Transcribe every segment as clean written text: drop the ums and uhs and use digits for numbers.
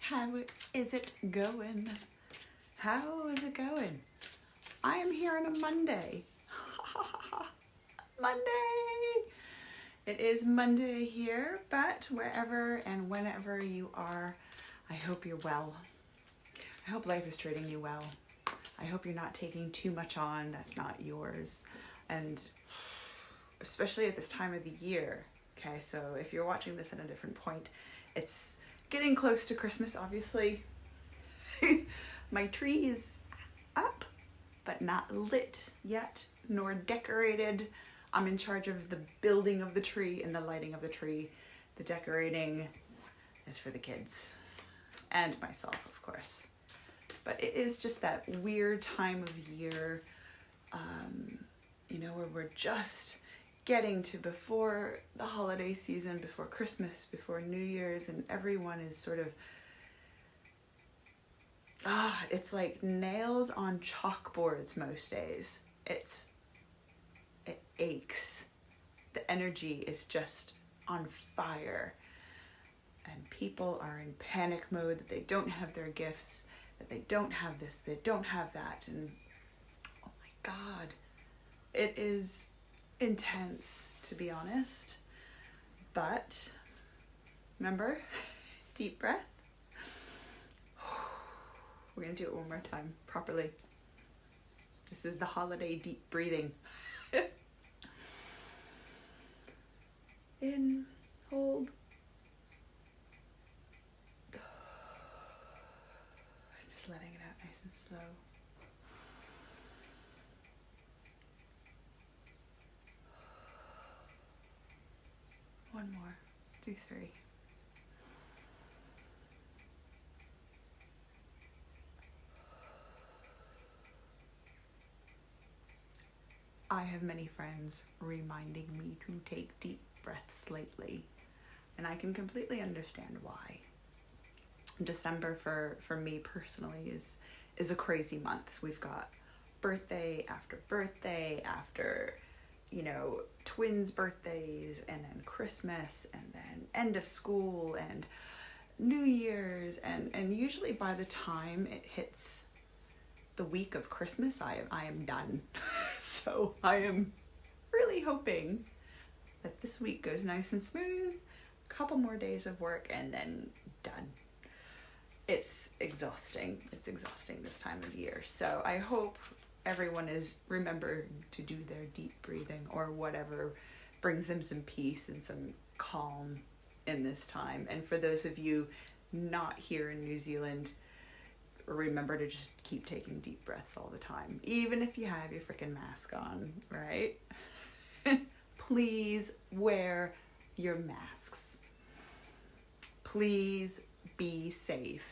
How is it going? How is it going? I am here on a Monday. Monday! It is Monday here, but wherever and whenever you are, I hope you're well. I hope life is treating you well. I hope you're not taking too much on that's not yours. And especially at this time of the year. Okay, so if you're watching this at a different point, it's getting close to Christmas, obviously. My tree is up, but not lit yet, nor decorated. I'm in charge of the building of the tree and the lighting of the tree. The decorating is for the kids and myself, of course. But it is just that weird time of year, where we're just getting to before the holiday season, before Christmas, before New Year's, and everyone is sort of, it's like nails on chalkboards most days. It aches. The energy is just on fire. And people are in panic mode that they don't have their gifts, that they don't have this, they don't have that. And oh my God, it is intense, to be honest. But remember, deep breath. We're gonna do it one more time properly. This is the holiday deep breathing. In, hold. I'm just letting it out nice and slow. One more, do 3. I have many friends reminding me to take deep breaths lately, and I can completely understand why. December for me personally is a crazy month. We've got birthday after twins' birthdays, and then Christmas, and then end of school, and New Year's, and usually by the time it hits the week of Christmas, I am done. So I am really hoping that this week goes nice and smooth, a couple more days of work, and then done. It's exhausting. It's exhausting this time of year. So I hope everyone is remembering to do their deep breathing or whatever brings them some peace and some calm in this time. And for those of you not here in New Zealand, remember to just keep taking deep breaths all the time, even if you have your freaking mask on, right? Please wear your masks. Please be safe.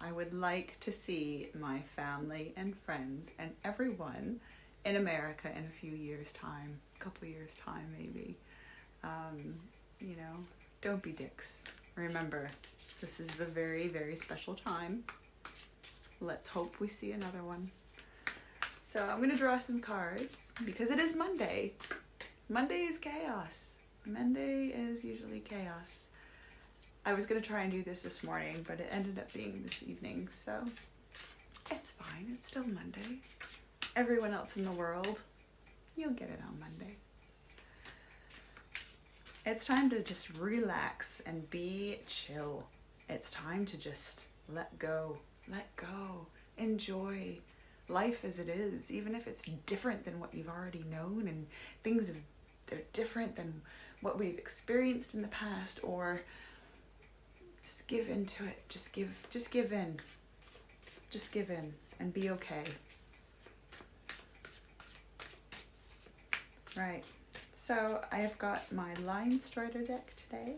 I would like to see my family and friends and everyone in America in a few years' time, a couple years' time maybe. Don't be dicks. Remember, this is a very, very special time. Let's hope we see another one. So I'm going to draw some cards because it is Monday. Monday is chaos. Monday is usually chaos. I was going to try and do this morning, but it ended up being this evening, so it's fine. It's still Monday. Everyone else in the world, you'll get it on Monday. It's time to just relax and be chill. It's time to just let go, enjoy life as it is, even if it's different than what you've already known and things they're different than what we've experienced in the past, or just give into it. Just give in. Just give in and be okay. Right. So I have got my Line Strider deck today.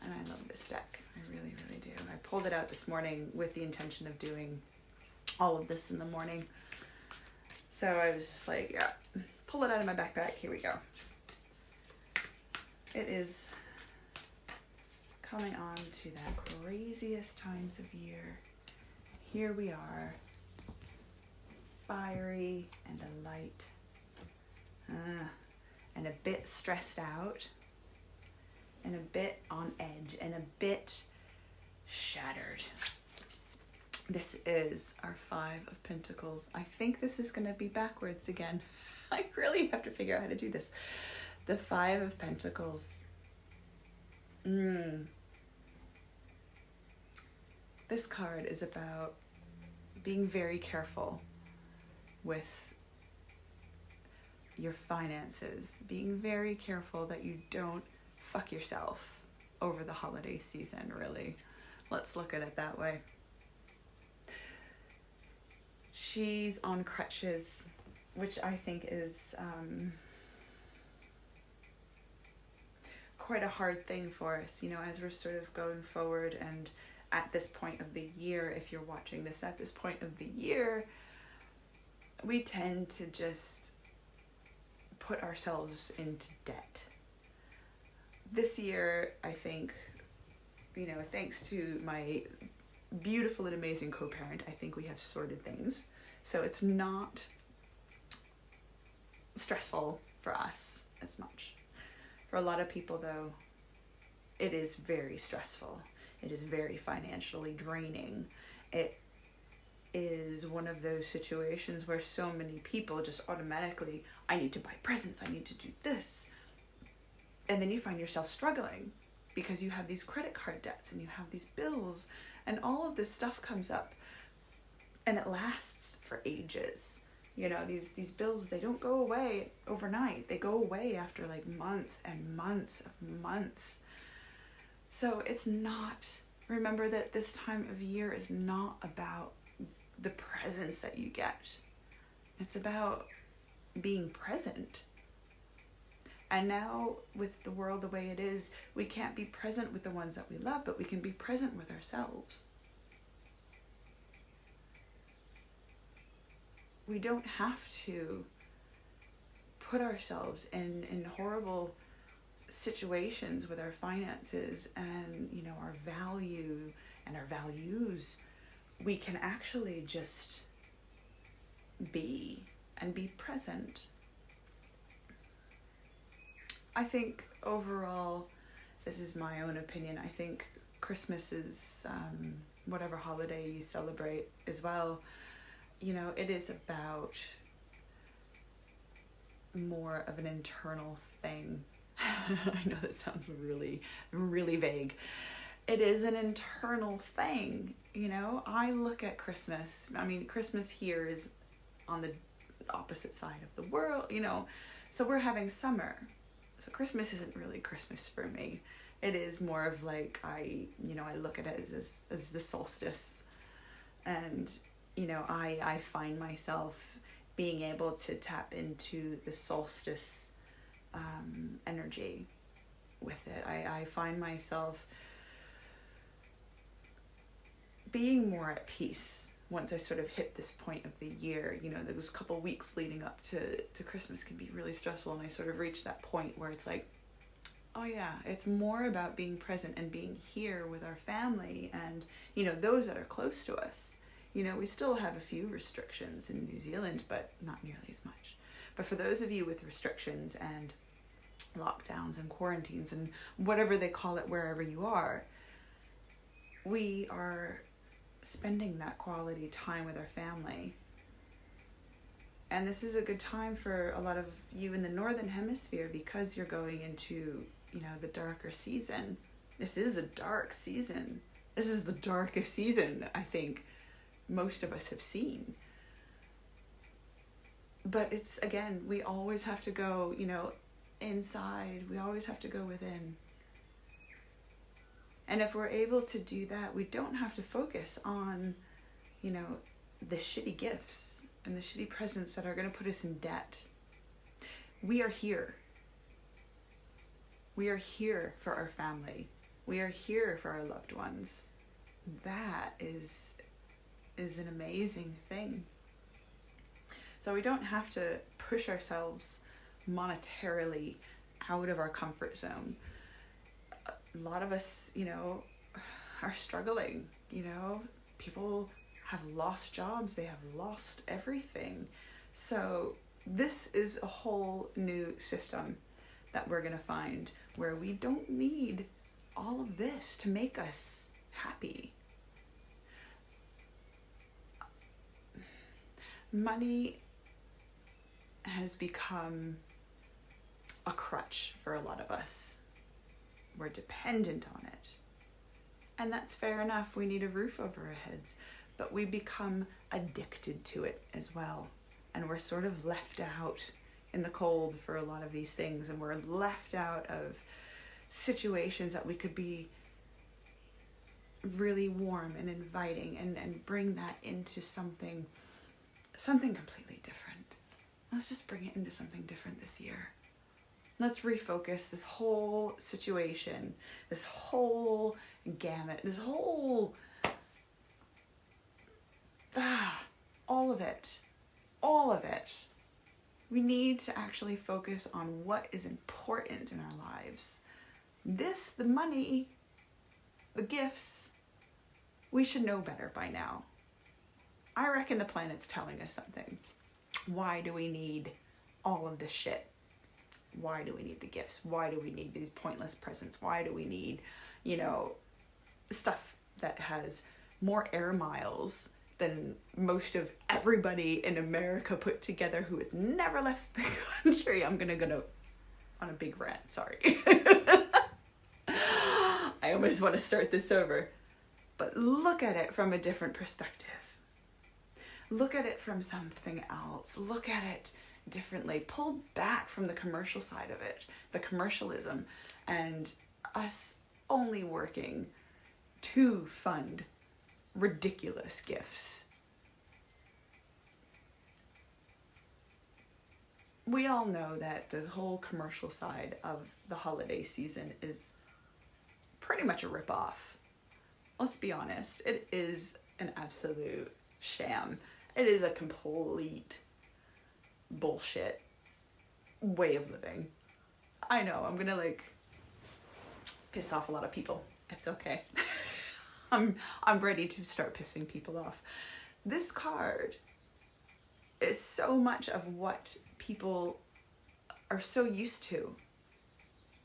And I love this deck. I really, really do. I pulled it out this morning with the intention of doing all of this in the morning. So I was just like, yeah, pull it out of my backpack. Here we go. It is coming on to that craziest times of year. Here we are, fiery and alight, and a bit stressed out, and a bit on edge, and a bit shattered. This is our Five of Pentacles. I think this is going to be backwards again. I really have to figure out how to do this. The Five of Pentacles. This card is about being very careful with your finances. Being very careful that you don't fuck yourself over the holiday season, really. Let's look at it that way. She's on crutches, which I think is quite a hard thing for us, you know, as we're sort of going forward. And at this point of the year, if you're watching this at this point of the year, we tend to just put ourselves into debt. This year, I think, you know, thanks to my beautiful and amazing co-parent, I think we have sorted things. So it's not stressful for us as much. For a lot of people, though, it is very stressful. It is very financially draining. It is one of those situations where so many people just automatically, I need to buy presents, I need to do this. And then you find yourself struggling because you have these credit card debts and you have these bills and all of this stuff comes up and it lasts for ages. You know, these bills, they don't go away overnight. They go away after like months and months of months. So it's not, remember that this time of year is not about the presents that you get. It's about being present. And now with the world the way it is, we can't be present with the ones that we love, but we can be present with ourselves. We don't have to put ourselves in horrible situations with our finances and, you know, our value and our values. We can actually just be and be present. I think overall, this is my own opinion, I think Christmas is, whatever holiday you celebrate as well, you know, it is about more of an internal thing. I know that sounds really, really vague. It is an internal thing, you know. I look at Christmas, I mean, Christmas here is on the opposite side of the world, you know, so we're having summer. So Christmas isn't really Christmas for me. It is more of like, I look at it as the solstice. And, you know, I find myself being able to tap into the solstice energy with it. I find myself being more at peace once I sort of hit this point of the year. You know, those couple weeks leading up to Christmas can be really stressful, and I sort of reach that point where it's like, oh yeah, it's more about being present and being here with our family and, you know, those that are close to us. You know, we still have a few restrictions in New Zealand, but not nearly as much. But for those of you with restrictions and lockdowns and quarantines and whatever they call it wherever you are, we are spending that quality time with our family. And this is a good time for a lot of you in the Northern Hemisphere because you're going into, you know, the darker season. This is a dark season. This is the darkest season I think most of us have seen. But it's, again, we always have to go, you know, inside. We always have to go within. And if we're able to do that, we don't have to focus on, you know, the shitty gifts and the shitty presents that are going to put us in debt. We are here. We are here for our family. We are here for our loved ones. That is an amazing thing. So we don't have to push ourselves monetarily out of our comfort zone. A lot of us, you know, are struggling. You know, people have lost jobs, they have lost everything. So this is a whole new system that we're going to find where we don't need all of this to make us happy. Money has become a crutch for a lot of us. We're dependent on it. And that's fair enough. We need a roof over our heads. But we become addicted to it as well. And we're sort of left out in the cold for a lot of these things. And we're left out of situations that we could be really warm and inviting and bring that into something completely different. Let's just bring it into something different this year. Let's refocus this whole situation, this whole gamut, this whole, all of it. We need to actually focus on what is important in our lives. The money, the gifts, we should know better by now. I reckon the planet's telling us something. Why do we need all of this shit? Why do we need the gifts? Why do we need these pointless presents? Why do we need, stuff that has more air miles than most of everybody in America put together who has never left the country? I'm gonna go on a big rant, sorry. I almost want to start this over. But look at it from a different perspective. Look at it from something else. Look at it differently. Pull back from the commercial side of it, the commercialism, and us only working to fund ridiculous gifts. We all know that the whole commercial side of the holiday season is pretty much a ripoff. Let's be honest, it is an absolute sham. It is a complete bullshit way of living. I know, I'm gonna piss off a lot of people. It's okay. I'm ready to start pissing people off. This card is so much of what people are so used to.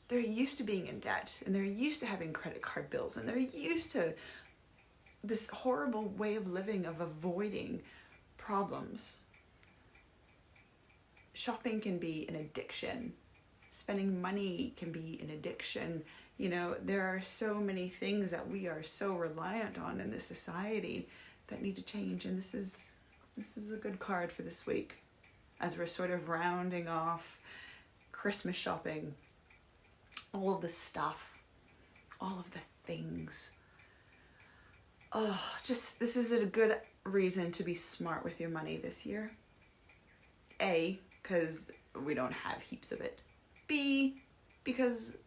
They're used to being in debt, and they're used to having credit card bills, and they're used to this horrible way of living, of avoiding problems. Shopping can be an addiction. Spending money can be an addiction. There are so many things that we are so reliant on in this society that need to change, and this is a good card for this week as we're sort of rounding off Christmas shopping. All of the stuff, all of the things. This is a good reason to be smart with your money this year. A, because we don't have heaps of it. B, because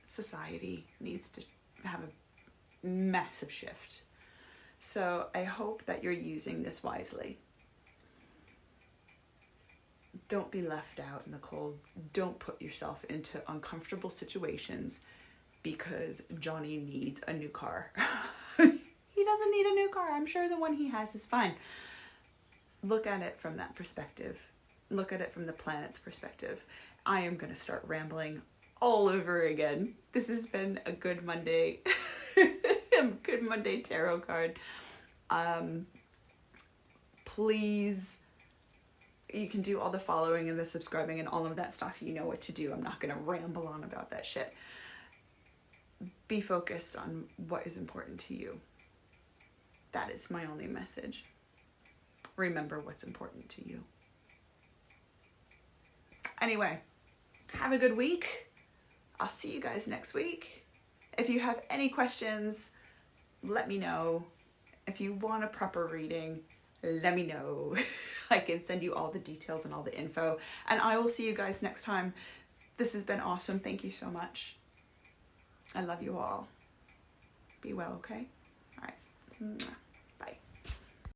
society needs to have a massive shift. So I hope that you're using this wisely. Don't be left out in the cold. Don't put yourself into uncomfortable situations because Johnny needs a new car. He doesn't need a new car. I'm sure the one he has is fine. Look at it from that perspective. Look at it from the planet's perspective. I am going to start rambling all over again. This has been a Good Monday. A Good Monday tarot card. Please, you can do all the following and the subscribing and all of that stuff. You know what to do. I'm not going to ramble on about that shit. Be focused on what is important to you. That is my only message. Remember what's important to you. Anyway, have a good week. I'll see you guys next week. If you have any questions, let me know. If you want a proper reading, let me know. I can send you all the details and all the info. And I will see you guys next time. This has been awesome. Thank you so much. I love you all. Be well, okay? All right. Mwah.